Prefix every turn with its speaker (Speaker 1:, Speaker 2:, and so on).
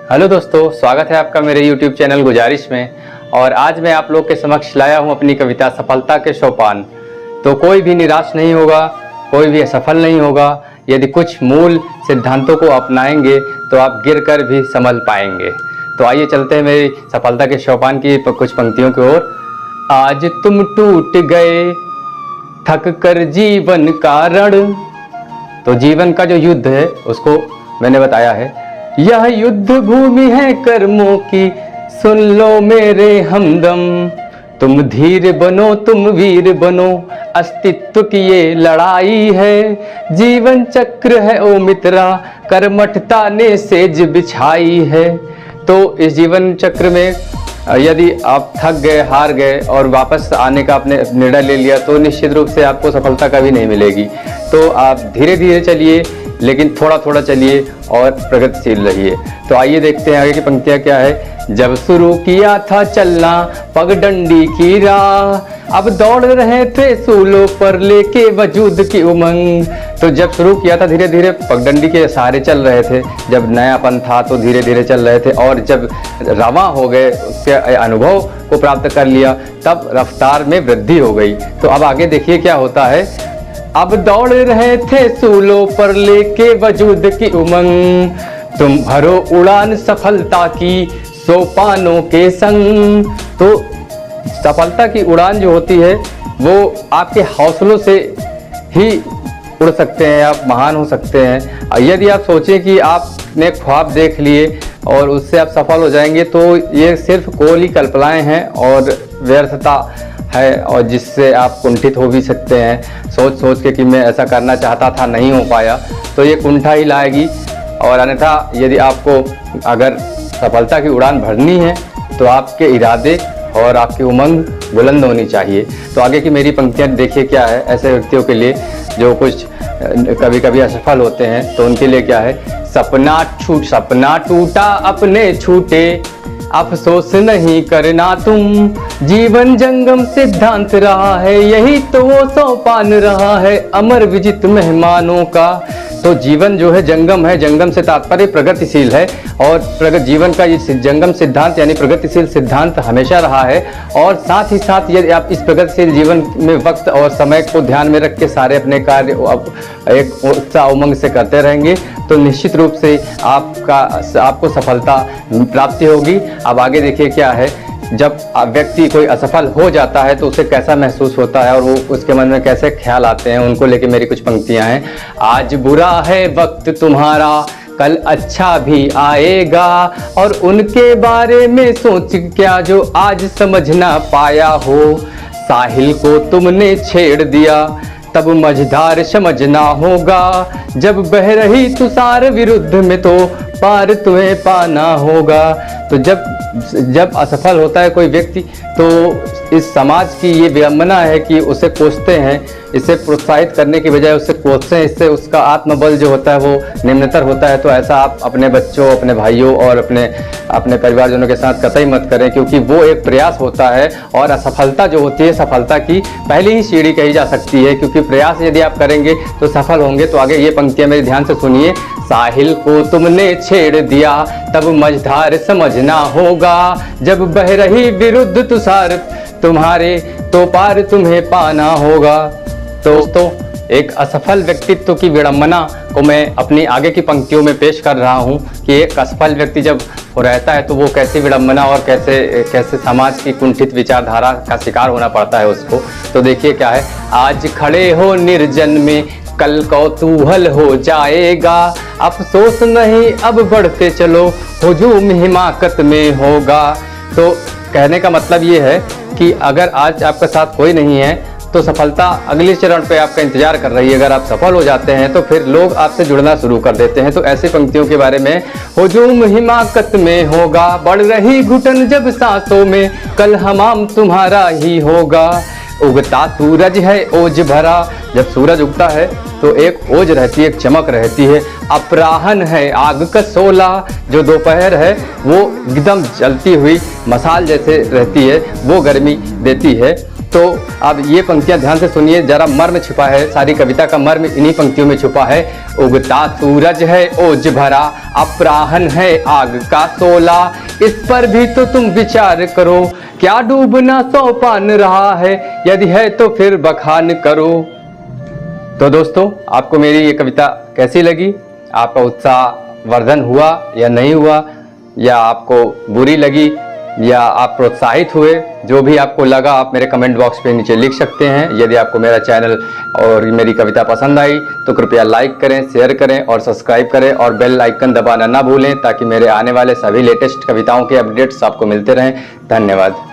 Speaker 1: Hello दोस्तों, स्वागत है आपका मेरे YouTube चैनल गुजारिश में। और आज मैं आप लोग के समक्ष लाया हूं अपनी कविता सफलता के सोपान। तो कोई भी निराश नहीं होगा, कोई भी असफल नहीं होगा। यदि कुछ मूल सिद्धांतों को अपनाएंगे तो आप गिरकर भी संभल पाएंगे। तो आइए चलते हैं मेरी सफलता के सोपान की कुछ पंक्तियों की ओर। आज तुम टूट गए थक कर जीवन का रण। तो जीवन का जो युद्ध है उसको मैंने बताया है। यह युद्ध भूमि है कर्मों की, सुन लो मेरे हमदम। तुम धीर बनो, तुम वीर बनो, अस्तित्व की ये लड़ाई है। जीवन चक्र है ओ मित्रा, कर्मठता ने सेज बिछाई है। तो इस जीवन चक्र में यदि आप थक गए, हार गए और वापस आने का आपने निर्णय ले लिया तो निश्चित रूप से आपको सफलता कभी नहीं मिलेगी। तो आप धीरे धीरे चलिए, लेकिन थोड़ा थोड़ा चलिए और प्रगतिशील रहिए। तो आइए देखते हैं आगे की पंक्तियां क्या है। जब शुरू किया था चलना पगडंडी की राह, अब दौड़ रहे थे सूलों पर लेके वजूद की उमंग। तो जब शुरू किया था धीरे धीरे पगडंडी के सहारे चल रहे थे, जब नयापन था तो धीरे धीरे चल रहे थे, और जब रवां हो गए, उसके अनुभव को प्राप्त कर लिया, तब रफ्तार में वृद्धि हो गई। तो अब आगे देखिए क्या होता है। अब दौड़ रहे थे सूलों पर लेके वजूद की उमंग, तुम भरो उड़ान सफलता की सोपानों के संग। तो सफलता की उड़ान जो होती है वो आपके हौसलों से ही उड़ सकते हैं, आप महान हो सकते हैं। यदि आप सोचें कि आपने ख्वाब देख लिए और उससे आप सफल हो जाएंगे तो ये सिर्फ कोली कल्पनाएं हैं और व्यर्थता है, और जिससे आप कुंठित हो भी सकते हैं। सोच सोच के कि मैं ऐसा करना चाहता था, नहीं हो पाया, तो ये कुंठा ही लाएगी। और अन्यथा यदि आपको अगर सफलता की उड़ान भरनी है तो आपके इरादे और आपकी उमंग बुलंद होनी चाहिए। तो आगे की मेरी पंक्तियां देखिए क्या है ऐसे व्यक्तियों के लिए जो कुछ कभी कभी असफल होते हैं। तो उनके लिए क्या है। सपना टूटा अपने छूटे, अफसोस नहीं करना तुम। जीवन जंगम सिद्धांत रहा है, यही तो वो सोपान रहा है अमर विजित मेहमानों का। तो जीवन जो है जंगम है, जंगम से तात्पर्य प्रगतिशील है, और जीवन का ये जंगम सिद्धांत यानी प्रगतिशील सिद्धांत हमेशा रहा है। और साथ ही साथ यदि आप इस प्रगतिशील जीवन में वक्त और समय को ध्यान में रख के सारे अपने कार्य एक उत्साह उमंग से करते रहेंगे तो निश्चित रूप से आपको सफलता प्राप्ति होगी। अब आगे देखिए क्या है। जब व्यक्ति कोई असफल हो जाता है तो उसे कैसा महसूस होता है और वो उसके मन में कैसे ख्याल आते हैं, उनको लेके मेरी कुछ पंक्तियां हैं। आज बुरा है वक्त तुम्हारा, कल अच्छा भी आएगा, और उनके बारे में सोच क्या जो आज समझ ना पाया हो। साहिल को तुमने छेड़ दिया, तब मझधार समझना होगा। जब बह रही तुषार विरुद्ध में तो पार तुम्हें पाना होगा। तो जब असफल होता है कोई व्यक्ति तो इस समाज की ये विडंबना है कि उसे कोसते हैं, इसे प्रोत्साहित करने की बजाय उससे कोसते हैं, इससे उसका आत्मबल जो होता है वो निम्नतर होता है। तो ऐसा आप अपने बच्चों, अपने भाइयों और अपने परिवारजनों के साथ कतई मत करें, क्योंकि वो एक प्रयास होता है और असफलता जो होती है सफलता की पहली ही सीढ़ी कही जा सकती है, क्योंकि प्रयास यदि आप करेंगे तो सफल होंगे। तो आगे ये पंक्तियां मेरे ध्यान से सुनिए। साहिल को तुमने छेड़ दिया, तब मझधार समझना होगा। जब बह रही विरुद्ध तुषार तुम्हारे तो पार तुम्हें पाना होगा। दोस्तों, एक असफल व्यक्तित्व की विडंबना को मैं अपनी आगे की पंक्तियों में पेश कर रहा हूं कि एक असफल व्यक्ति जब हो रहता है तो वो कैसी विडंबना और कैसे समाज की कुंठित विचारधारा का शिकार होना पड़ता है उसको। तो देखिए क्या है। आज खड़े हो निर्जन में, कल कौतूहल हो जाएगा। अफसोस नहीं अब बढ़ते चलो, हुजूम हिमाकत में होगा। तो कहने का मतलब ये है कि अगर आज आपके साथ कोई नहीं है तो सफलता अगले चरण पे आपका इंतजार कर रही है। अगर आप सफल हो जाते हैं तो फिर लोग आपसे जुड़ना शुरू कर देते हैं। तो ऐसी पंक्तियों के बारे में। हुजूम हिमाकत में होगा, बढ़ रही घुटन जब सांसों में, कल हमाम तुम्हारा ही होगा। उगता सूरज है ओज भरा, जब सूरज उगता है तो एक ओज रहती है, एक चमक रहती है। अपराहन है आग का शोला, जो दोपहर है वो एकदम जलती हुई मसाल जैसे रहती है, वो गर्मी देती है। तो अब ये पंक्तियां ध्यान से सुनिए, जरा मर्म छिपा है, सारी कविता का मर्म इन्हीं पंक्तियों में छुपा है। उगता सूरज है ओज भरा, अपराहन है आग का सोला, इस पर भी तो तुम विचार करो, क्या डूबना सोपान रहा है, यदि है तो फिर बखान करो। तो दोस्तों, आपको मेरी ये कविता कैसी लगी? आपका उत्साह वर्धन हुआ या नहीं हुआ, या आपको बुरी लगी, या आप प्रोत्साहित हुए? जो भी आपको लगा आप मेरे कमेंट बॉक्स पे नीचे लिख सकते हैं। यदि आपको मेरा चैनल और मेरी कविता पसंद आई तो कृपया लाइक करें, शेयर करें और सब्सक्राइब करें, और बेल आइकन दबाना ना भूलें ताकि मेरे आने वाले सभी लेटेस्ट कविताओं के अपडेट्स आपको मिलते रहें। धन्यवाद।